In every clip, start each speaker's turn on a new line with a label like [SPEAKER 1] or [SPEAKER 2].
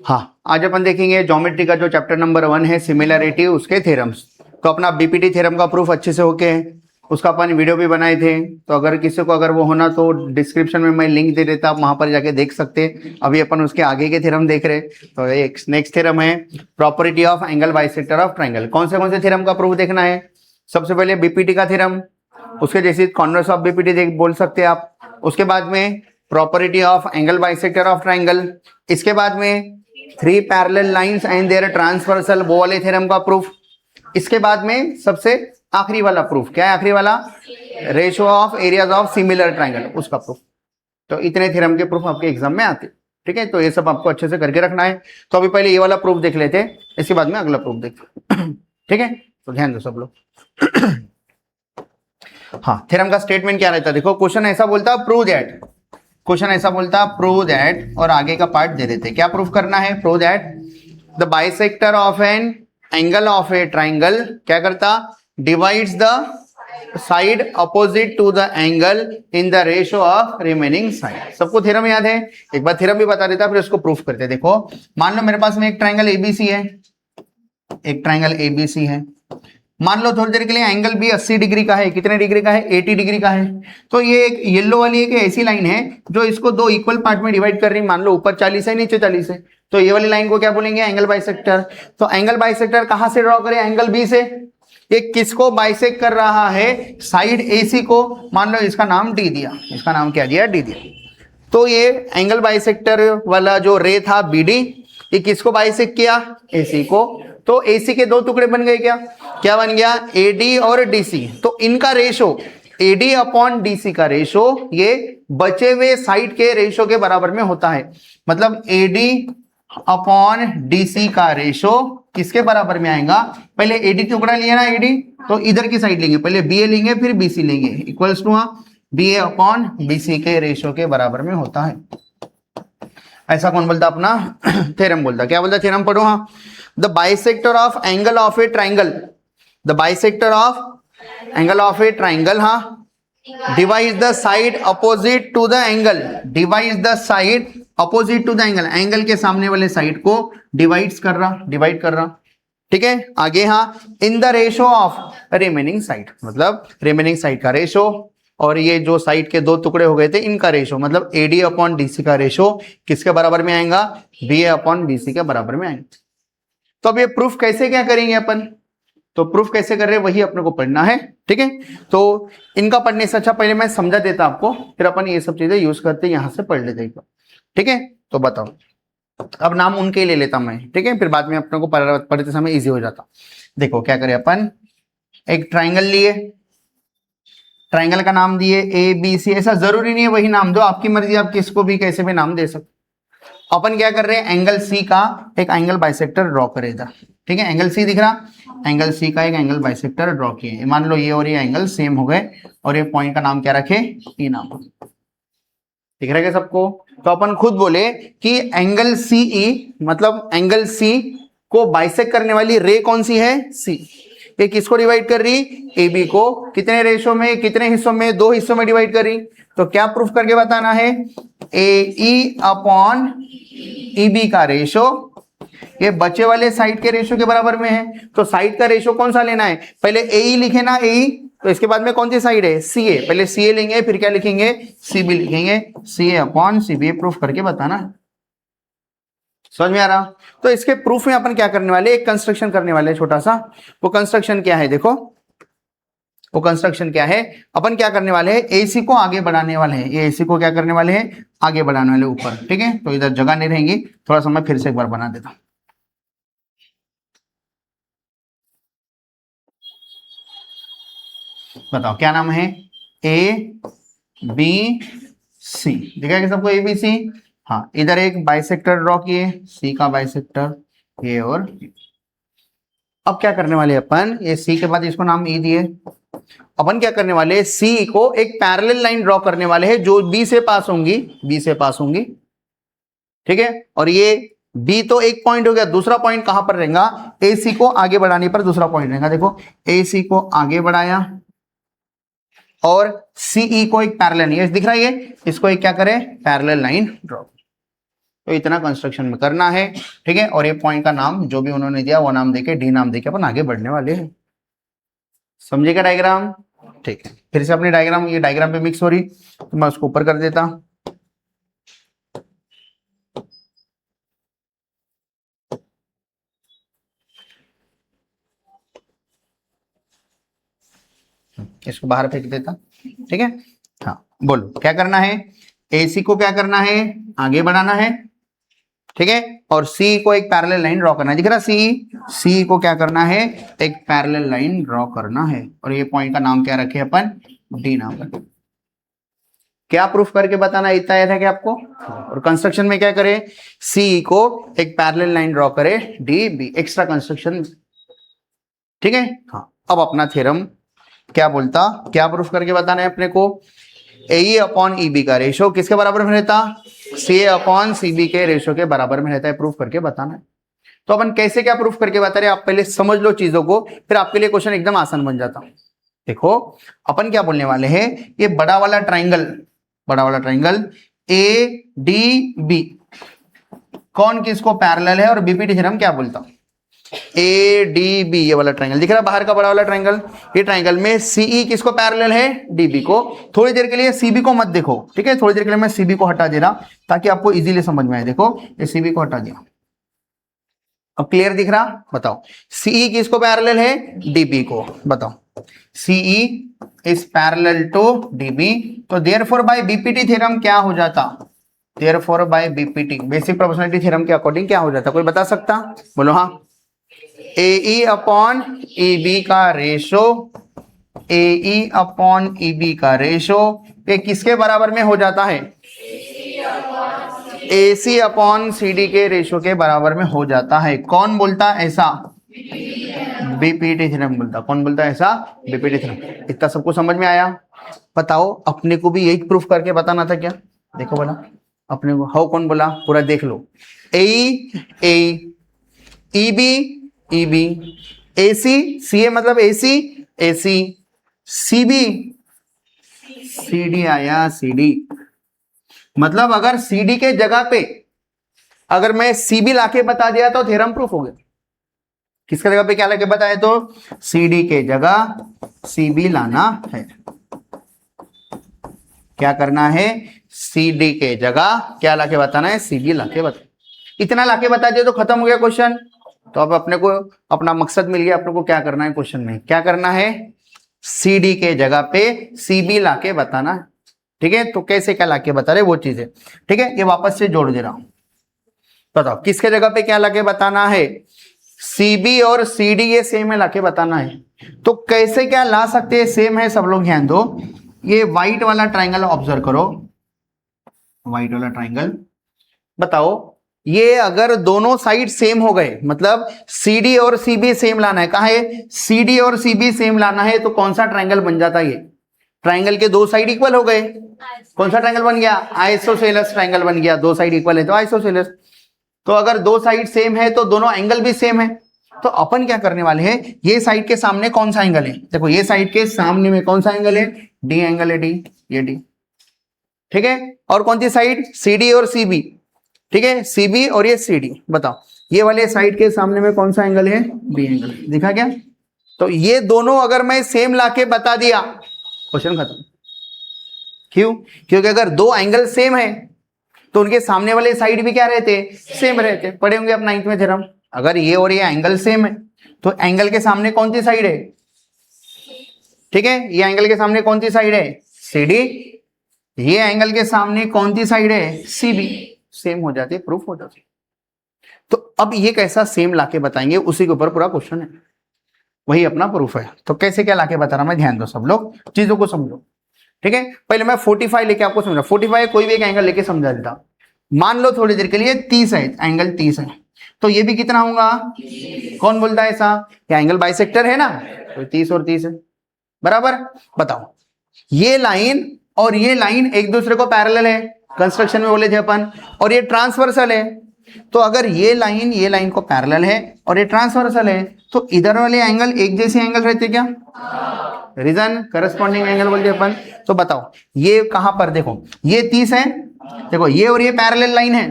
[SPEAKER 1] हाँ, आज अपन देखेंगे ज्योमेट्री का जो चैप्टर नंबर 1 है सिमिलरिटी, उसके थ्योरम्स। तो अपना बीपीटी थ्योरम का प्रूफ अच्छे से होके है, उसका अपन वीडियो भी बनाए थे। तो अगर किसी को अगर वो होना तो डिस्क्रिप्शन में मैं लिंक दे देता, आप वहां पर जाके देख सकते। अभी अपन उसके आगे के थ्योरम देख रहे। तो एक नेक्स्ट थ्योरम है property of angle bisector of triangle. कौन से थ्योरम का प्रूफ देखना है? सबसे पहले बीपीटी का थ्योरम, उसके जैसे कॉन्वर्स ऑफ बीपीटी देख बोल सकते हैं आप। उसके बाद में property of angle bisector of triangle. इसके बाद में 3 parallel lines and their transversal, वो वाले थ्योरम का प्रूफ। इसके बाद में सबसे आखिरी वाला प्रूफ क्या है? आखिरी वाला ratio of areas of similar triangle, उसका प्रूफ। तो इतने थ्योरम के प्रूफ आपके एग्जाम में आते, ठीक है। तो ये सब आपको अच्छे से करके रखना है। तो अभी पहले ये वाला प्रूफ देख लेते हैं, इसके बाद में अगला प्रूफ देखते, ठीक है। तो ध्यान दो सब लोग। हाँ, थ्योरम का स्टेटमेंट क्या रहता है देखो। क्वेश्चन ऐसा बोलता प्रूव दैट, क्वेश्चन ऐसा बोलता प्रूव दैट, और आगे का पार्ट दे देते। क्या प्रूफ करना है? Prove that the bisector of an angle of a triangle क्या करता? Divides the side opposite to the angle in the ratio of remaining side. सबको थ्योरम याद है? एक बार थ्योरम भी बता देता, फिर उसको प्रूफ करते। देखो, मान लो मेरे पास में एक ट्राइंगल एबीसी है, एक ट्राइंगल एबीसी है। मान लो थोड़ी देर के लिए एंगल भी 80 डिग्री का है। कितने डिग्री का है? 80 डिग्री का है। तो ये एक येलो वाली एक ऐसी लाइन है जो इसको दो इक्वल पार्ट में डिवाइड कर रही है। मान लो ऊपर 40 है, नीचे 40 है, तो ये वाली लाइन को क्या बोलेंगे? Angle bisector. तो एंगल बाइसेक्टर कहां से ड्रॉ करें? एंगल बी से। ये किसको बाइसेक्ट कर रहा है? साइड एसी को। मान लो इसका नाम डी दिया, इसका नाम क्या दिया? डी दिया। तो ये एंगल बाइसेक्टर वाला जो रे था बीडी, ये किसको बाइसेक्ट किया? एसी को। तो एसी के दो टुकड़े बन गए। क्या क्या बन गया? एडी और डीसी। तो इनका रेशो एडी अपॉन डीसी का रेशो ये बचे हुए साइड के रेशो के बराबर में होता है। मतलब एडी अपॉन डीसी का रेशो किसके बराबर में आएगा? पहले एडी टुकड़ा लिया ना, एडी, तो इधर की साइड लेंगे, पहले बीए लेंगे फिर बीसी लेंगे, equals to BA upon BC के रेशो के बराबर में होता है। ऐसा कौन बोलता? अपना थ्योरम बोलता। क्या बोलता? थ्योरम पढ़ो। हाँ, the bisector of angle of a triangle, the bisector of angle of a triangle, हाँ, divide the side opposite to the angle, divide the side opposite to the angle, angle के सामने वाले side को divide कर रहा, ठीक है। आगे हाँ, in the ratio of remaining side, मतलब रिमेनिंग साइड का रेशो, और ये जो साइड के दो टुकड़े हो गए थे इनका रेशो, मतलब एडी अपॉन डीसी का रेशो किसके बराबर में आएगा? बी अपॉन बीसी के बराबर में आएगा। तो अब ये प्रूफ कैसे क्या करेंगे अपन? तो प्रूफ कैसे कर रहे हैं वही अपने को पढ़ना है, ठीक है। तो इनका पढ़ने से अच्छा पहले मैं समझा देता आपको, फिर अपन ये सब चीजें यूज करते यहां से पढ़ लेते, ठीक है। तो बताओ, अब नाम उनके ले लेता मैं, ठीक है, फिर बाद में अपने को पढ़ते समय इजी हो जाता। देखो क्या करें अपन, एक ट्राइंगल लिए, ट्राइंगल का नाम दिए ए बी सी। ऐसा जरूरी नहीं है वही नाम दो, आपकी मर्जी, आप किसको भी कैसे भी नाम दे सकते। अपन क्या कर रहे हैं? एंगल सी का एक एंगल बाइसेक्टर ड्रॉ करेगा, ठीक है। एंगल सी दिख रहा? एंगल सी का एक एंगल बाइसेक्टर ड्रॉ किए। मान लो ये और ये एंगल सेम हो गए, और ये पॉइंट का नाम क्या रखे? ई नाम। दिख रहा है सबको? तो अपन खुद बोले कि एंगल सी ई, मतलब एंगल सी को बाइसेक्ट करने वाली रे कौन सी है? सी। ये किसको डिवाइड कर रही? ए बी को। कितने रेशो में, कितने हिस्सों में? 2 हिस्सों में डिवाइड कर रही। तो क्या प्रूफ करके बताना है? ए ई अपॉन ई बी का रेशो ये बचे वाले साइड के रेशो के बराबर में है। तो साइड का रेशो कौन सा लेना है? पहले ए ई लिखे ना, ए ई, तो इसके बाद में कौन सी साइड है? सी ए। पहले सी ए लेंगे, फिर क्या लिखेंगे? सी बी लिखेंगे। सी ए अपॉन सी बी प्रूफ करके बताना। समझ में आ रहा? तो इसके प्रूफ में अपन क्या करने वाले? एक कंस्ट्रक्शन करने वाले छोटा सा। वो कंस्ट्रक्शन क्या है देखो, वो कंस्ट्रक्शन क्या है? अपन क्या करने वाले हैं? एसी को आगे बढ़ाने वाले हैं। ये एसी को क्या करने वाले हैं? आगे बढ़ाने वाले ऊपर, ठीक है। तो इधर जगह नहीं रहेंगी, थोड़ा सा मैं फिर से एक बार बना देता हूं। बताओ क्या नाम है? A B C. दिखा कि सबको? A B C. हाँ, इधर एक बाइसेक्टर ड्रॉ किए, सी का बाइसेक्टर, ये और ये। अब क्या करने वाले अपन? ये सी के बाद इसको नाम ई दिए। अपन क्या करने वाले? सी को एक पैरेलल लाइन ड्रॉ करने वाले हैं जो बी से पास होंगी, बी से पास होंगी, ठीक है। और ये बी तो एक पॉइंट हो गया, दूसरा पॉइंट कहां पर रहेगा? ए सी को आगे बढ़ाने पर दूसरा पॉइंट रहेगा। देखो, ए सी को आगे बढ़ाया और सीई को एक पैरेलल, ये दिख रहा है, ये इसको एक क्या करें? Parallel line draw. तो इतना कंस्ट्रक्शन में करना है, ठीक है। और ये पॉइंट का नाम जो भी उन्होंने दिया वो नाम देके, डी नाम देके अपन आगे बढ़ने वाले हैं। समझेगा डायग्राम? ठीक है, फिर से अपनी डायग्राम, ये डायग्राम पे मिक्स हो रही तो मैं उसको ऊपर कर देता। इसको बाहर फेंक देता, ठीक है। हाँ बोलो क्या करना है, AC को क्या करना है, आगे बढ़ाना है, ठीक है। और C को एक पैरेलल लाइन ड्रॉ करना है, दिख रहा C को क्या करना है, एक पैरेलल लाइन ड्रॉ करना है। और ये पॉइंट का नाम क्या रखे अपन, D नाम रखे। क्या प्रूफ करके बताना, इतना आया था कि आपको। और कंस्ट्रक्शन में क्या करे, C को एक पैरेलल लाइन ड्रॉ करे DB, एक्स्ट्रा कंस्ट्रक्शन, ठीक है। हाँ अब अपना थ्योरम क्या बोलता, क्या प्रूफ करके बताना है अपने को, AE अपॉन EB का रेशो किसके बराबर में रहता, CA अपॉन CB के रेशो के बराबर में रहता है, प्रूफ करके बताना है। तो अपन कैसे क्या प्रूफ करके बता रहे हैं, आप पहले समझ लो चीजों को, फिर आपके लिए क्वेश्चन एकदम आसान बन जाता। देखो अपन क्या बोलने वाले हैं, ये बड़ा वाला ट्राइंगल ADB कौन किसको पैरेलल है, और बीपीटी थ्योरम क्या बोलता, ADB ये वाला ट्राइंगल दिख रहा है बाहर का बड़ा वाला ट्राइंगल, ये ट्राइंगल में CE किसको पैरेलल है, DB को। थोड़ी देर के लिए CB को मत देखो, ठीक है, थोड़ी देर के लिए मैं CB को हटा दे रहा ताकि आपको इजीली समझ में आए। देखो ये CB को हटा दिया, अब क्लियर दिख रहा, बताओ CE किसको पैरेलल है, DB को, बताओ CE is parallel to DB, तो देयरफॉर बाय बीपीटी थ्योरम क्या हो जाता, therefore by BPT basic proportionality theorem के अकॉर्डिंग क्या हो जाता, कोई बता सकता, बोलो हाँ। AE अपॉन EB का रेशो, AE अपॉन EB का रेशो ये किसके बराबर में हो जाता है, AC अपॉन CD के रेशो के बराबर में हो जाता है। कौन बोलता ऐसा, बीपीटी थ्योरम बोलता। कौन बोलता है ऐसा, बीपीटी थ्योरम। इतना सबको समझ में आया, बताओ अपने को भी यही प्रूफ करके बताना था क्या, देखो बोला अपने को, हाउ कौन बोला पूरा देख लो, AE EB AC CA मतलब AC CB CD आया CD, मतलब अगर CD के जगह पे अगर मैं CB लाके बता दिया तो थ्योरम प्रूफ हो गया। किसके जगह पे क्या लाके बताया, तो CD के जगह CB लाना है, क्या करना है, CD के जगह क्या लाके बताना है, CB लाके बता, इतना लाके बता दिया तो खत्म हो गया क्वेश्चन। तो अब अपने को अपना मकसद मिल गया, अपने को क्या करना है क्वेश्चन में, क्या करना है, CD के जगह पे CB लाके बताना है, ठीक है। तो कैसे क्या लाके बता रहे वो चीज है, ठीक है। ये वापस से जोड़ दे रहा हूं, बताओ किसके जगह पे क्या लाके बताना है, CB और CD ये सेम है लाके बताना है। तो कैसे क्या ला सकते हैं, सेम है, सब लोग ध्यान दो। ये व्हाइट वाला ट्राइंगल ऑब्जर्व करो, व्हाइट वाला ट्राइंगल, बताओ ये अगर दोनों साइड सेम हो गए, मतलब CD और CB सेम लाना है, कहा है CD और CB सेम लाना है, तो कौन सा ट्राइंगल बन जाता है, ये ट्राइंगल के दो साइड इक्वल हो गए, कौन सा ट्राइंगल बन गया, आइसोसेलेस ट्राइंगल बन गया, दो साइड इक्वल है तो आइसोसेलेस। तो अगर दो साइड सेम है तो दोनों एंगल भी सेम है, तो अपन क्या करने वाले हैं, ये साइड के सामने कौन सा एंगल है, देखो ये साइड के सामने में कौन सा एंगल है, D एंगल है, D ये D, ठीक है। और कौन सी साइड, CD और CB, ठीक है, CB और ये CD, बताओ ये वाले साइड के सामने में कौन सा एंगल है, B एंगल, दिखा क्या। तो ये दोनों अगर मैं सेम लाके बता दिया क्वेश्चन खत्म। क्यों, क्योंकि अगर दो एंगल सेम है तो उनके सामने वाले साइड भी क्या रहते, सेम रहते, पढ़े होंगे आप 9th में थ्योरम। अगर ये और ये एंगल सेम है तो एंगल के सामने कौन सी साइड है, ठीक है, ये एंगल के सामने कौन सी साइड है, CD, ये एंगल के सामने कौन सी साइड है, CB, सेम हो जाती है, प्रूफ हो जाती है। तो अब ये कैसा सेम लाके बताएंगे, उसी के ऊपर पूरा क्वेश्चन है, वही अपना प्रूफ है। तो कैसे क्या लाके बता रहा मैं, ध्यान दो सब लोग, चीजों को समझो, ठीक है। पहले मैं 45 लेके आपको समझा, 45 कोई भी एक एंगल लेके समझा देता। मान लो थोड़ी देर के लिए 30 है, एंगल 30 है, तो ये भी कितना होगा, कौन बोलता है ऐसा, क्या एंगल बाइसेक्टर है ना, तो 30 और 30 है बराबर। बताओ ये लाइन और ये लाइन एक दूसरे को पैरेलल है, कंस्ट्रक्शन में बोले थे अपन, और ये ट्रांसवर्सल है। तो अगर ये लाइन को पैरेलल है और ये ट्रांसवर्सल है, तो इधर वाले एंगल एक जैसे एंगल रहते क्या, रीजन करस्पॉन्डिंग एंगल बोलते अपन। तो बताओ ये कहां पर, देखो ये 30 है, देखो ये और ये पैरेलल लाइन है,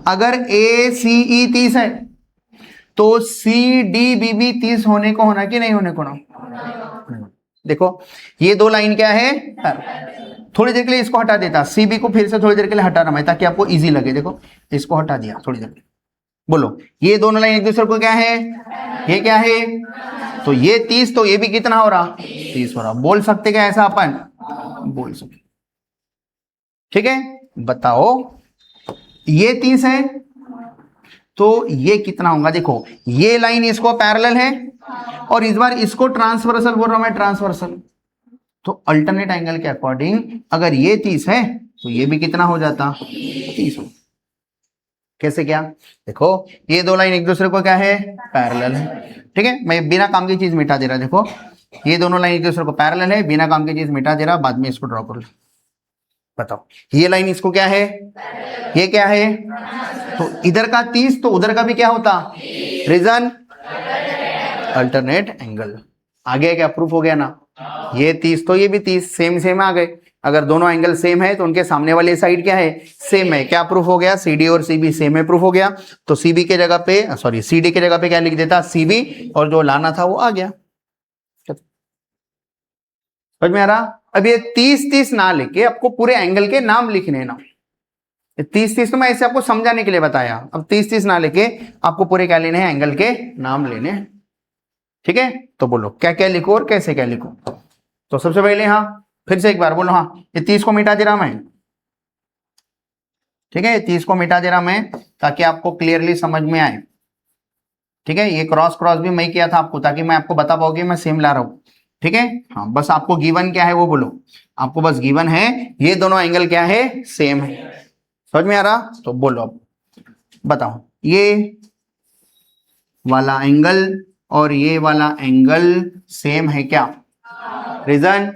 [SPEAKER 1] अगर ACE 30 है तो CDB 30 होने को होना कि नहीं होने को ना। देखो ये दो लाइन क्या है, थोड़ी देर के लिए इसको हटा देता, CB को फिर से थोड़ी देर के लिए हटा रहा मैं ताकि आपको इजी लगे। देखो इसको हटा दिया थोड़ी देर के लिए। बोलो ये दोनों लाइन एक दूसरे को क्या है, ये क्या है, तो ये 30 तो ये भी कितना हो रहा, 30 हो रहा। बोल सकते क्या ऐसा अपन, बोल सकते। ठीक है बताओ ये 30 है तो ये कितना होगा। देखो ये लाइन इसको पैरेलल है और इस बार इसको ट्रांसवर्सल बोल रहा हूं मैं, ट्रांसवर्सल। तो अल्टरनेट एंगल के अकॉर्डिंग अगर ये 30 है तो ये भी कितना हो जाता, 30 हो। कैसे क्या, देखो ये दो लाइन एक दूसरे को क्या है, पैरेलल है। ठीक है मैं बिना काम की चीज मिटा दे रहा, देखो ये दोनों लाइन एक दूसरे को पैरेलल है, बिना काम की चीज मिटा दे रहा, बाद में इसको ड्रॉ कर लो। बताओ ये लाइन इसको क्या है, ये क्या है, तो इधर का 30 तो उधर का भी क्या होता, रीजन अल्टरनेट एंगल। आगे क्या प्रूफ हो गया ना, ये 30 तो ये भी 30 सेम सेम आ गए। अगर दोनों एंगल सेम है तो उनके सामने वाली साइड क्या है, सेम है। क्या प्रूफ हो गया, CD और CB सेम है, प्रूफ हो गया। तो CB के जगह पे सॉरी CD के जगह पे क्या लिख देता, CB, और जो लाना था वो आ गया। समझ में आ रहा। अब ये 30-30 ना लेके आपको पूरे एंगल के नाम लिखने ना, 30-30 तो मैं ऐसे आपको समझाने के लिए बताया। अब 30-30 ना लेके आपको पूरे क्या लेने हैं, एंगल के नाम लेने हैं। ठीक है तो बोलो क्या क्या लिखो और कैसे क्या लिखो। तो सबसे पहले हाँ फिर से एक बार बोलो, हाँ ये 30 को मिटा दे रहा मैं। ठीक है 30 को मिटा दे रहा मैं ताकि आपको क्लियरली समझ में आए। ठीक है ये क्रॉस क्रॉस भी मैं किया था आपको ताकि मैं आपको बता पाऊँ कि मैं सेम ला रहा हूँ। ठीक है हाँ बस आपको गिवन क्या है वो बोलो, आपको बस गिवन है ये दोनों एंगल क्या है, सेम है। समझ में आ रहा, तो बोलो अब बताओ ये वाला एंगल और ये वाला एंगल सेम है क्या, रीजन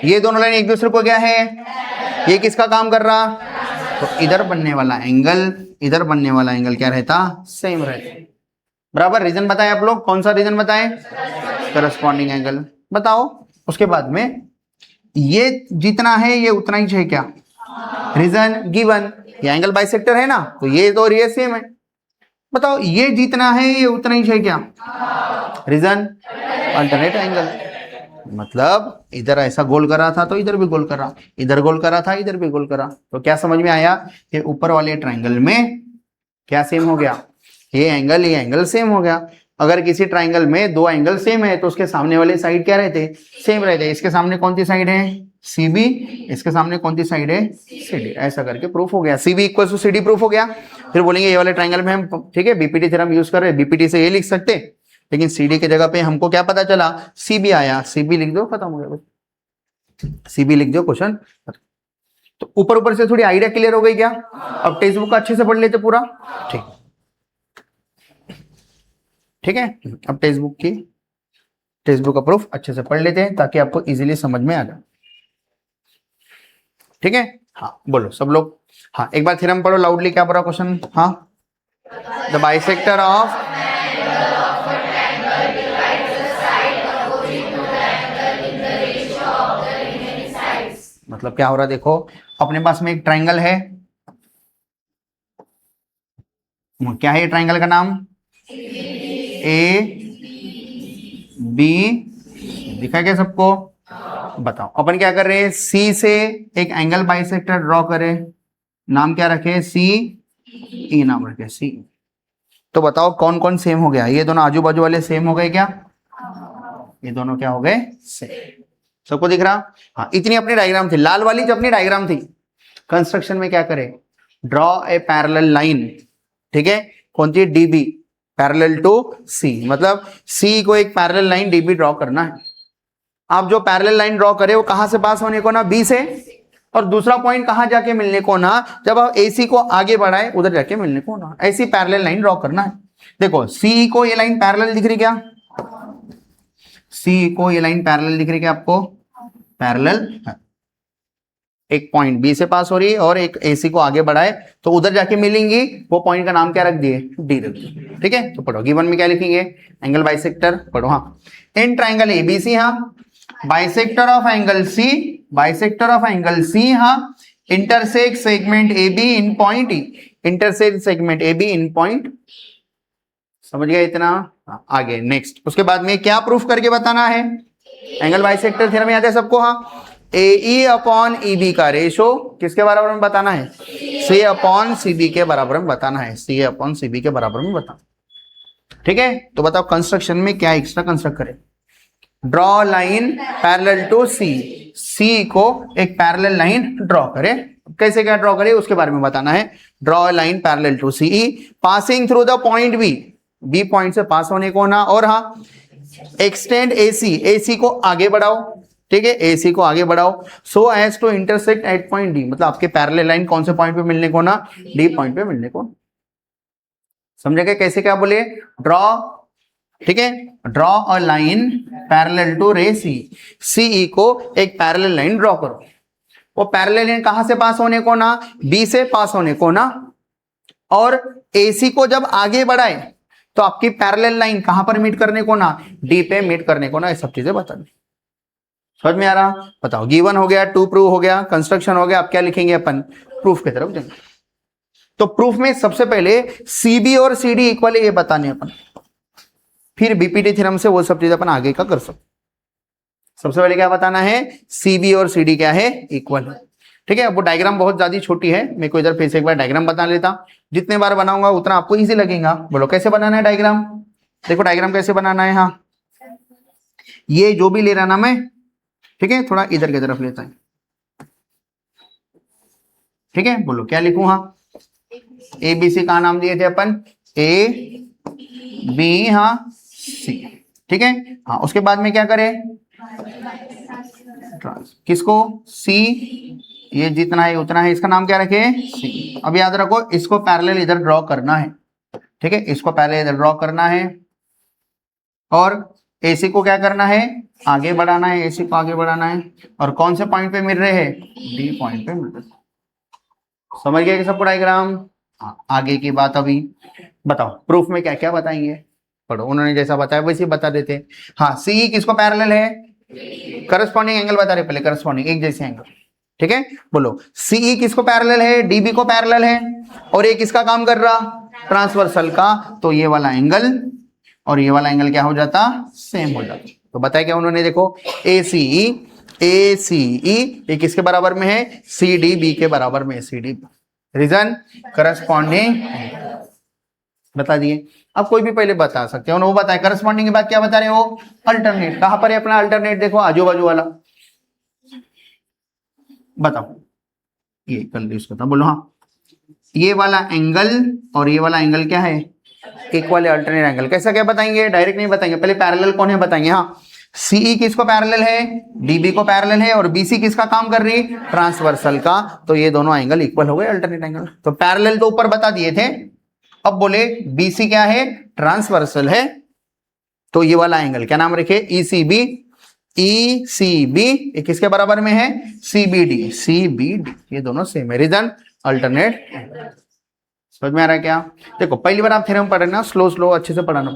[SPEAKER 1] ये दोनों लाइन एक दूसरे को क्या है, ये किसका काम कर रहा, तो इधर बनने वाला एंगल इधर बनने वाला एंगल क्या रहता, सेम रहता। बराबर रीजन बताए आप लोग, कौन सा रीजन बताए, करस्पॉन्डिंग एंगल बताओ। उसके बाद में ये जितना है ये उतना ही है क्या, रीजन गिवन, ये एंगल बाइसेक्टर है ना तो ये तो और ये सेम है। बताओ ये जितना है ये उतना ही है क्या, रीजन अल्टरनेट एंगल। मतलब इधर ऐसा गोल कर रहा था तो इधर भी गोल कर रहा, इधर गोल कर रहा था इधर भी गोल कर रहा। तो क्या समझ में आया कि ऊपर वाले ट्राइंगल में क्या सेम हो गया, ये एंगल सेम हो गया। अगर किसी ट्राइंगल में दो एंगल सेम है तो उसके सामने वाले साइड क्या रहते, सेम रहते। इसके सामने कौन सी साइड है, CB, इसके सामने कौन सी साइड है, CD। ऐसा करके प्रूफ हो गया, CB equal to CD proof हो गया। फिर बोलेंगे ये वाले ट्राइंगल में हम ठीक है BPT थ्योरम यूज कर रहे हैं, BPT से ये लिख सकते, लेकिन CD की जगह पे हमको क्या पता चला, CB आया, CB लिख दो, खत्म हो गया, CB लिख दो क्वेश्चन। तो ऊपर ऊपर से थोड़ी आइडिया क्लियर हो गई क्या। अब टेक्स्ट बुक अच्छे से पढ़ लेते पूरा, ठीक है। अब टेक्स्ट बुक का प्रूफ अच्छे से पढ़ लेते हैं ताकि आपको इजीली समझ में आ जाए। ठीक है हाँ बोलो सब लोग, हाँ एक बार थ्योरम पढ़ो लाउडली। क्या पढ़ा क्वेश्चन, हाँ द बाइसेक्टर ऑफ मतलब क्या हो रहा है, देखो अपने पास में एक ट्राइंगल है, क्या है ये ट्राइंगल का नाम, AB दिखा क्या सबको। बताओ अपन क्या कर रहे हैं, C से एक एंगल बाइसेक्टर ड्रॉ करें, नाम क्या रखे, CE नाम रखे, C। तो बताओ कौन कौन सेम हो गया, ये दोनों आजू बाजू वाले सेम हो गए क्या, ये दोनों क्या हो गए, सेम। सबको दिख रहा, हाँ इतनी अपनी डायग्राम थी, लाल वाली जो अपनी डायग्राम थी। कंस्ट्रक्शन में क्या करें, ड्रॉ ए पैरेलल लाइन, ठीक है कौन सी, DB पैरेलल टू C, मतलब C को एक पैरेलल लाइन DB ड्रॉ करना है। आप जो पैरेलल लाइन ड्रॉ करे वो कहां से पास होने को ना, B से, और दूसरा पॉइंट कहां जाके मिलने को ना, जब आप AC को आगे बढ़ाए उधर जाके मिलने को ना, ऐसी पैरेलल लाइन ड्रॉ करना है। देखो C को ये लाइन पैरेलल दिख रही क्या, C को ये लाइन पैरेलल दिख रही क्या आपको, पैरेलल है। एक पॉइंट B से पास हो रही है और एक AC को आगे बढ़ाए तो उधर जाके मिलेंगी, वो पॉइंट का नाम क्या रख दिए, D रख दिए। ठीक है तो पढ़ो गिवन में क्या लिखेंगे, एंगल बाइसेक्टर पढ़ो, हाँ इन ट्राइंगल ABC, हाँ bisector of angle C, bisector of angle C, हाँ intersect segment A be in point E, intersect segment A be in point, समझ गया इतना। आगे नेक्स्ट, उसके बाद में क्या प्रूफ करके बताना है, एंगल बाइसेक्टर थ्योरम याद है सबको, हाँ। ए ई अपॉन ई बी का रेशो किसके बराबर में बताना है, सी अपॉन सी बी के बराबर में बताना है, सी अपॉन सी बी के बराबर में बताना, ठीक है। तो बताओ कंस्ट्रक्शन में क्या एक्स्ट्रा कंस्ट्रक्ट करें, ड्रॉ लाइन पैरेलल टू सी, सी को एक पैरेलल लाइन ड्रॉ करे, कैसे क्या ड्रॉ करे उसके बारे में बताना है। Draw line parallel to C E passing through the point B, B point से पास होने को ना, और हाँ एक्सटेंड एसी, एसी को आगे बढ़ाओ, ठीक है, एसी को आगे बढ़ाओ, so as to intersect at point D, मतलब आपके पैरेलल लाइन कौन से पॉइंट पे मिलने को ना, डी पॉइंट पे मिलने को, समझेगा कैसे क्या बोले, ड्रॉ, ठीक है, draw a line parallel to ray C, CE को एक पैरेलल लाइन ड्रॉ करो, वो पैरेलल लाइन कहां से पास होने को ना, बी से पास होने को ना, और एसी को जब आगे बढ़ाए तो आपकी पैरेलल लाइन कहां पर मीट करने को ना, डी पे मीट करने को ना, ये सब चीजें बता दी, समझ में आ रहा। बताओ गिवन हो गया, टू प्रूव हो गया, कंस्ट्रक्शन हो गया, अब क्या लिखेंगे अपन, प्रूफ की तरफ जाएंगे। तो प्रूफ में सबसे पहले सीबी और सीडी इक्वल है ये बताने अपन, फिर बीपीटी थ्योरम से वो सब चीज अपन आगे का कर सकते। सबसे पहले क्या बताना है, सीबी और सीडी क्या है, इक्वल है, ठीक है। वो डायग्राम बहुत ज्यादा छोटी है, मेरे को इधर फिर से एक बार डायग्राम बता लेता, जितने बार बनाऊंगा उतना आपको इजी लगेगा। बोलो कैसे बनाना है डायग्राम, देखो डायग्राम कैसे बनाना है, हाँ ये जो भी ले रहा ना मैं, ठीक है, थोड़ा इधर की तरफ लेता है, ठीक है। बोलो क्या लिखूं, हाँ ए बी सी का नाम दिए थे अपन, ए बी हाँ सी, ठीक है। हाँ उसके बाद में क्या करें, किसको, सी, ये जितना है उतना है, इसका नाम क्या रखे, सी। अब याद रखो इसको पैरेलल इधर ड्रॉ करना है, ठीक है, इसको पैरेलल इधर ड्रॉ करना है, और एसी को क्या करना है, आगे बढ़ाना है, एसी को आगे बढ़ाना है, और कौन से पॉइंट पे मिल रहे हैं, डी पॉइंट पे मिल रहे। समझ गए सबको डायग्राम। आगे की बात अभी बताओ, प्रूफ में क्या क्या बताएंगे, पढ़ो, उन्होंने जैसा बताया वैसे बता देते। हाँ सी किसको पैरेलल है, करस्पॉन्डिंग एंगल बता रहे पहले, करस्पॉन्डिंग एक जैसे एंगल, ठीक है। बोलो सीई किसको पैरेलल है, डीबी को पैरेलल है, और ये किसका काम कर रहा, ट्रांसवर्सल का, तो ये वाला एंगल और ये वाला एंगल क्या हो जाता, सेम हो जाता। तो बताया क्या उन्होंने, देखो ए सी ई ये किसके बराबर में है, सी डी बी के बराबर में, सी डी, रीजन करस्पॉन्डिंग बता दिए। अब कोई भी पहले बता सकते हो, वो बताए करस्पॉन्डिंग के बाद क्या बता रहे हो, अल्टरनेट, कहां पर है अपना अल्टरनेट, देखो आजू बाजू वाला, बताओ ये कर ली उसका, बोलो हाँ ये वाला एंगल और ये वाला एंगल क्या है, इक्वल अल्टरनेट एंगल। कैसा क्या बताएंगे, डायरेक्ट नहीं बताएंगे, पहले पैरेलल कौन है बताएंगे। हाँ सीई किसको पैरेलल है, डीबी को पैरेलल है, और बीसी किसका काम कर रही, ट्रांसवर्सल का, तो ये दोनों एंगल इक्वल हो गए, अल्टरनेट एंगल। तो पैरेलल तो ऊपर बता दिए थे, अब बोले बीसी क्या है, ट्रांसवर्सल है, तो ये वाला एंगल क्या नाम रखे, ईसीबी, ईसीबी ये किसके बराबर में है, सीबीडी, सीबीडी, ये दोनों सेम है, रीजन अल्टरनेट। समझ में आ रहा है क्या, देखो पहली बार आप थ्योरम पढ़ रहे ना, स्लो स्लो अच्छे से पढ़ाना,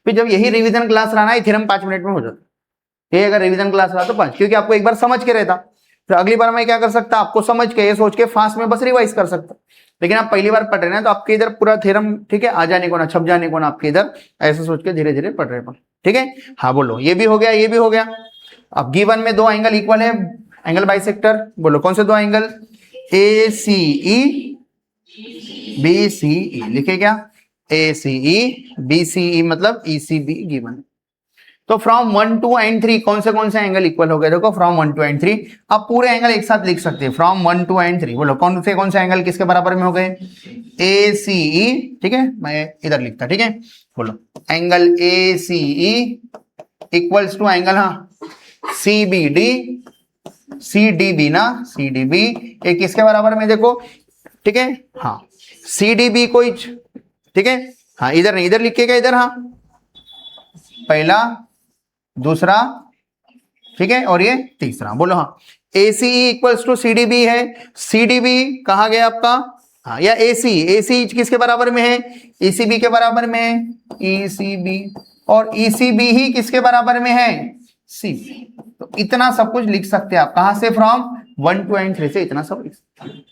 [SPEAKER 1] फिर जब यही रिवीजन क्लास रहना है, थ्योरम 5 मिनट में हो जाता, ये अगर रिवीजन क्लास रहा तो 5, क्योंकि आपको एक बार समझ के रहता, फिर अगली बार मैं क्या कर सकता, आपको समझ के ये सोच के फास्ट में बस रिवाइज कर सकता। लेकिन आप पहली बार पढ़ रहे हैं तो आपके इधर पूरा थ्योरम, ठीक है, आ जाने को ना, छप जाने को ना, आपके इधर ऐसे सोच के धीरे धीरे पढ़ रहे हैं, ठीक है। हाँ बोलो ये भी हो गया, ये भी हो गया। अब गिवन में दो एंगल इक्वल है, एंगल बाइसेक्टर, बोलो कौन से दो angle, A C E B C ई, लिखे क्या, ए सी ई बी सी ई मतलब ई सी बी गिवन। तो फ्रॉम 1 2 एंड 3 कौन से एंगल इक्वल हो गए, देखो फ्रॉम 1 2 एंड 3, अब पूरे एंगल एक साथ लिख सकते हैं, फ्रॉम 1 2 एंड 3, बोलो कौन से एंगल किसके बराबर में हो गए, ए सी ई, ठीक है, मैं इधर लिखता, ठीक है। बोलो angle A C E equals to angle, हाँ C B D, C D B ना, सी डी बी ये किसके बराबर में, देखो ठीक है, हाँ सी डी बी को, ठीक है, हाँ इधर नहीं, इधर लिखिएगा, इधर हाँ पहला दूसरा, ठीक है, और ये तीसरा, बोलो हाँ A C equals to C D B है, सी डी बी कहा गया आपका, हाँ या ए सी किसके बराबर में है, ई सी बी के बराबर में है, ई सी बी, और ई सी बी ही किसके बराबर में है, सी। तो इतना सब कुछ लिख सकते हैं आप, कहां से, फ्रॉम 1.3 से इतना सब लिख सकते हैं।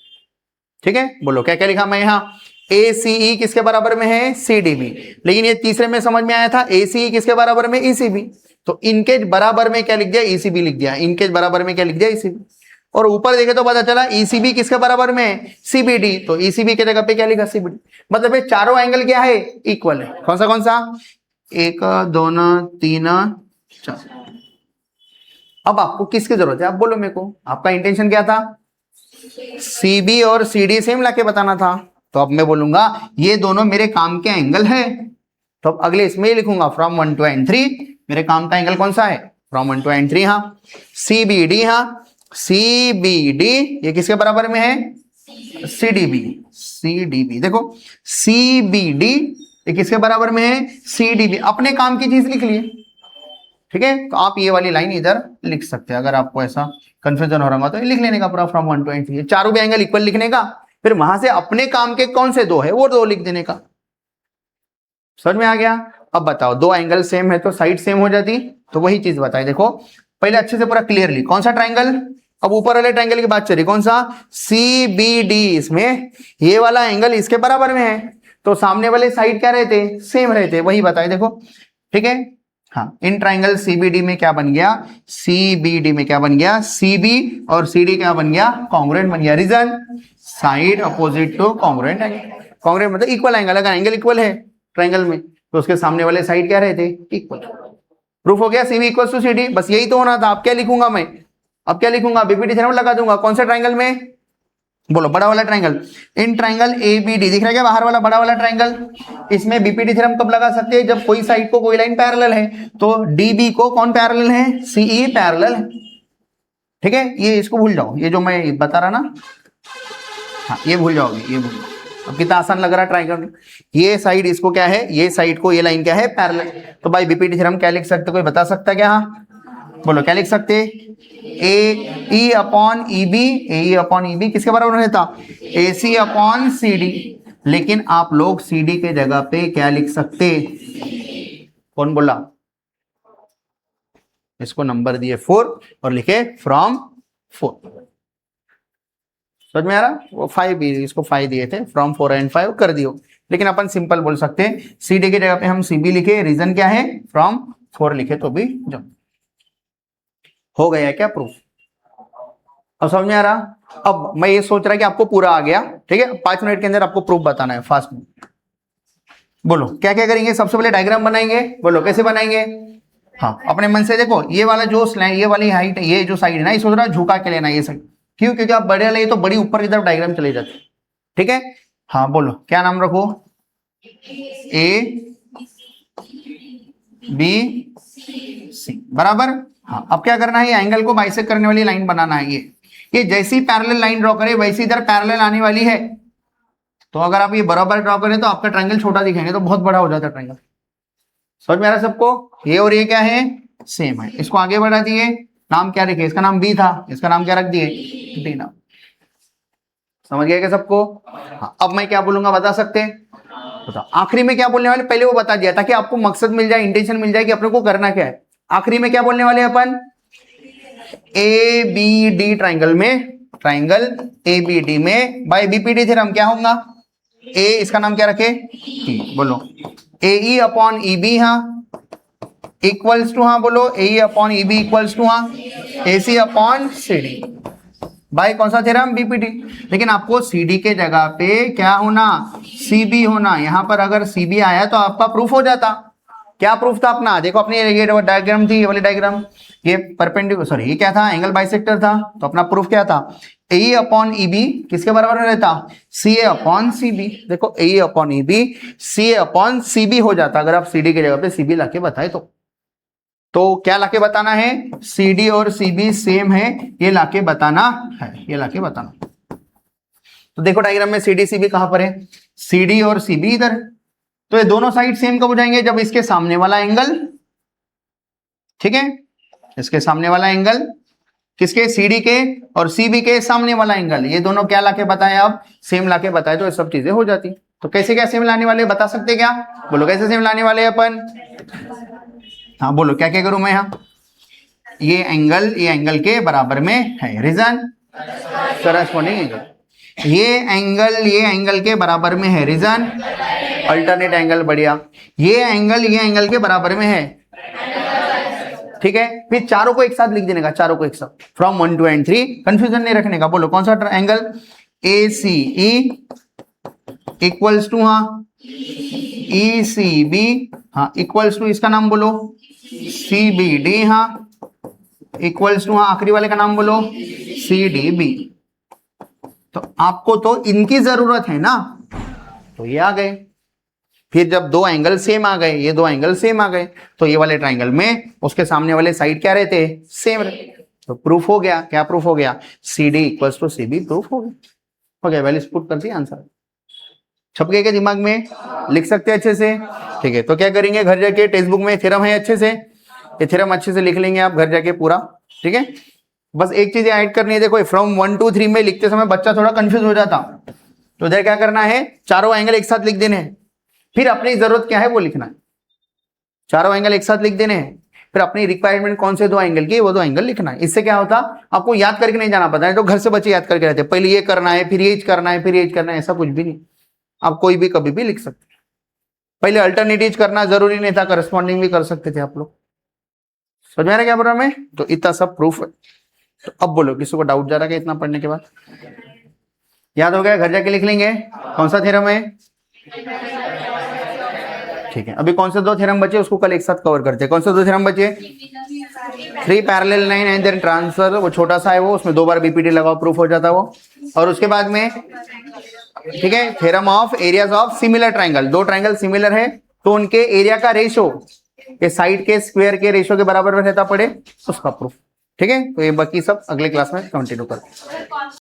[SPEAKER 1] ठीक है, बोलो क्या क्या लिखा मैं यहाँ, ACE किसके बराबर में है, CDB। लेकिन ये तीसरे में समझ में आया था ACE किसके बराबर में, ECB। तो इनके बराबर में क्या लिख दिया, ECB लिख दिया। इनके बराबर में क्या लिख दिया, ECB। और ऊपर देखे तो पता चला ECB किसके बराबर में है, CBD। तो ECB के जगह पे क्या लिखा, CBD। मतलब ये चारों एंगल क्या है, इक्वल है। कौन सा 1 2 3 4। अब आपको किसकी जरूरत है, आप बोलो मेरे को, आपका इंटेंशन क्या था, CB और CD सेम लाके बताना था। तो अब मैं बोलूंगा ये दोनों मेरे काम के एंगल है, तो अब अगले इसमें ही लिखूंगा फ्रॉम 1 to end 3 मेरे काम का एंगल कौन सा है, फ्रॉम 1 to end 3। हाँ CBD, हाँ CBD ये किसके बराबर में है, CDB। देखो CBD ये किसके बराबर में है, CDB। अपने काम की चीज लिख लिए। ठीक है, तो आप ये वाली लाइन इधर लिख सकते हैं। अगर आपको ऐसा कंफ्यूजन हो रहा होगा तो लिख लेने का पूरा फ्रॉम 1 to end 3, चारों भी एंगल इक्वल लिखने का, फिर वहां से अपने काम के कौन से दो है वो दो लिख देने का। समझ में आ गया। अब बताओ, दो एंगल सेम है तो साइड सेम हो जाती, तो वही चीज बताई। देखो पहले अच्छे से पूरा क्लियरली, कौन सा ट्राइंगल, अब ऊपर वाले ट्राइंगल की बात चल रही, कौन सा, CBD। इसमें ये वाला एंगल इसके बराबर में है, तो सामने वाले साइड क्या रहते, सेम रहते, वही बताए। देखो ठीक है, हाँ इन ट्राइंगल CBD में क्या बन गया, CBD में क्या बन गया, CB और CD क्या बन गया, कॉन्ग्रुएंट बन गया। Reason, side opposite to congruent angle. Congruent मतलब इक्वल एंगल, अगर एंगल इक्वल है ट्राइंगल में तो उसके सामने वाले साइड क्या रहते, इक्वल। प्रूफ हो गया, CB इक्वल टू CD, बस यही तो होना था। अब क्या लिखूंगा मैं, अब क्या लिखूंगा, BPT थ्योरम लगा दूंगा। कौन से ट्राइंगल में, बोलो बड़ा वाला ट्राइंगल। इन ट्राइंगल ABD दिख रहा है क्या, बाहर वाला बड़ा वाला ट्राइंगल, इसमें BPT थ्योरम कब लगा सकते हैं, जब कोई साइड को कोई लाइन पैरेलल है। तो DB को कौन पैरेलल है, CE पैरेलल है। ठीक है, ये इसको भूल जाओ, ये जो मैं बता रहा ना, हाँ ये भूल जाओगे, ये भूल जाओ। अब कितना आसान लग रहा है ट्राइंगल, ये साइड इसको क्या है, ये साइड को ये लाइन क्या है, पैरेलल। तो भाई BPT थ्योरम क्या लिख सकते, कोई बता सकता है क्या, हाँ बोलो क्या लिख सकते, AE upon EB, AE upon EB किसके बराबर रहता, AC अपॉन CD। लेकिन आप लोग CD के जगह पे क्या लिख सकते, कौन बोला, इसको नंबर दिए 4 और लिखे फ्रॉम 4। समझ में आ रहा, वो 5 इसको 5 दिए थे, फ्रॉम 4 एंड 5 कर दियो। लेकिन अपन सिंपल बोल सकते हैं, CD की जगह पे हम CB लिखे, रीजन क्या है, फ्रॉम 4 लिखे तो भी जम। हो गया क्या प्रूफ, अब समझ में आ रहा। अब मैं ये सोच रहा कि आपको पूरा आ गया। ठीक है, 5 मिनट के अंदर आपको प्रूफ बताना है फास्ट में। बोलो क्या क्या करेंगे, सबसे पहले डायग्राम बनाएंगे। बोलो कैसे बनाएंगे, हाँ अपने मन से देखो, ये वाला जो स्लैंड, ये वाली हाइट, ये जो साइड है ना, ये सोच रहा झुका के लेना ये साइड। क्यों, क्योंकि आप बड़े वाले तो बड़ी ऊपर की तरफ डायग्राम चले जाते। ठीक है, हाँ बोलो क्या नाम रखो, ABC बराबर। हाँ अब क्या करना है, ये एंगल को बाइसेक्ट करने वाली लाइन बनाना है। ये जैसी पैरेलल लाइन ड्रॉ करे वैसी इधर पैरेलल आने वाली है। तो अगर आप ये बराबर ड्रॉ करें तो आपका ट्रायंगल छोटा दिखेंगे, तो बहुत बड़ा हो जाता है ट्रायंगल। समझ में आ रहा सबको, ये और ये क्या है, सेम है। इसको आगे बढ़ा दिए, नाम क्या रखे, इसका नाम B था, इसका नाम क्या रख दिए, D नाम। समझ गया क्या सबको। हाँ अब मैं क्या बोलूंगा बता सकते हैं, बताओ आखिरी में क्या बोलने वाले, पहले वो बता दिया ताकि आपको मकसद मिल जाए, इंटेंशन मिल जाए कि अपने को करना क्या है। आखिरी में क्या बोलने वाले अपन, ABD ट्राइंगल में, ट्राइंगल ABD में बाय BPT थ्योरम क्या होगा, A इसका नाम क्या रखे, T। बोलो AE अपॉन EB, हाँ इक्वल्स टू, हाँ बोलो AE upon EB equals to, हाँ AC अपॉन CD बाय कौन सा थ्योरम, BPT। लेकिन आपको CD के जगह पे क्या होना, CB होना। यहां पर अगर CB आया तो आपका प्रूफ हो जाता। क्या प्रूफ था अपना, देखो अपनी ये डायग्राम थी, ये वाली डायग्राम, ये परपेंडिकुलर, सॉरी ये क्या था, एंगल बाइसेक्टर था। तो अपना प्रूफ क्या था, AE अपॉन EB किसके बराबर में रहता, CA अपॉन CB। देखो AE upon EB CA upon CB हो जाता अगर आप CD की जगह पे CB लाके बताए तो क्या लाके बताना है, CD और CB सेम है, ये लाके बताना है, ये लाके बताना। तो देखो डायग्राम में CD CB कहां पर है, CD और CB इधर। तो ये दोनों साइड सेम कब हो जाएंगे, जब इसके सामने वाला एंगल, ठीक है इसके सामने वाला एंगल किसके, CD के और CB के सामने वाला एंगल, ये दोनों क्या लाके बताए, अब सेम लाके बताए, तो ये सब चीजें हो जाती। तो कैसे क्या सेम लाने वाले बता सकते क्या, बोलो कैसे सेम लाने वाले अपन, हाँ बोलो क्या क्या करूं मैं, यहाँ ये एंगल के बराबर में है। Reason, corresponding angle. ये एंगल के बराबर में है, रीजन अल्टरनेट एंगल, बढ़िया। ये एंगल के बराबर में है, ठीक है। फिर चारों को एक साथ लिख देने का, चारों को एक साथ, फ्रॉम 1 2 and 3, कंफ्यूजन नहीं रखने का। बोलो कौन सा एंगल, ACE इक्वल्स टू, हाँ ECB, हाँ इक्वल्स टू, इसका नाम बोलो CBD, हाँ इक्वल्स टू, हाँ आखिरी वाले का नाम बोलो CDB। तो आपको तो इनकी जरूरत है ना, तो ये आ गए। फिर जब दो एंगल सेम आ गए, ये दो एंगल सेम आ गए, तो ये वाले ट्राइंगल में उसके सामने वाले साइड क्या रहते, सेम रहते। तो प्रूफ हो गया, क्या प्रूफ हो गया, CD equals to CB, proof हो गया। वैल्यूज पुट कर दिया, आंसर छप गए क्या दिमाग में, लिख सकते हैं अच्छे से, ठीक है। तो क्या करेंगे, घर जाके टेक्स्ट बुक में थ्योरम है, अच्छे से ये थ्योरम अच्छे से लिख लेंगे आप घर जाके पूरा, ठीक है। बस एक चीज ऐड करनी है, देखो फ्रॉम 1 2 3 में लिखते समय बच्चा थोड़ा कंफ्यूज हो जाता, तो इधर क्या करना है, चारों एंगल एक साथ लिख देने हैं, फिर अपनी जरूरत क्या है वो लिखना है। चारों एंगल एक साथ लिख देने हैं, फिर अपनी रिक्वायरमेंट कौन से दो एंगल की, वो दो एंगल लिखना है। इससे क्या होता, आपको याद करके नहीं जाना पड़ता है, तो घर से बच्चे याद करके रहते हैं, पहले ये करना है, फिर ये करना है, फिर ये करना है, ऐसा कुछ भी नहीं। आप कोई भी कभी भी लिख सकते हैं। पहले अल्टरनेटिव करना जरूरी नहीं था, करस्पॉन्डिंग भी कर सकते थे आप लोग। समझ में आ रहा क्या प्रॉब्लम है, तो इतना सब प्रूफ है। तो अब बोलो, किसी को डाउट जा रहा है इतना पढ़ने के बाद, याद हो गया, घर जाके लिख लेंगे कौन सा थ्योरम है, ठीक है। अभी कौन से दो थ्योरम बचे उसको कल एक साथ कवर करते हैं। कौन से दो थ्योरम बचे, 3 parallel line and then transfer, वो छोटा सा है वो, उसमें 2 बार BPT लगाओ, प्रूफ हो जाता वो। और उसके बाद में, ठीक है, theorem of areas of similar triangle, दो ट्राइंगल सिमिलर है तो उनके एरिया का रेशो ये साइड के स्क्वायर के रेशो के बराबर में रहता पड़े, उसका प्रूफ, ठीक है। तो ये बाकी सब अगले क्लास में कंटिन्यू करते हैं।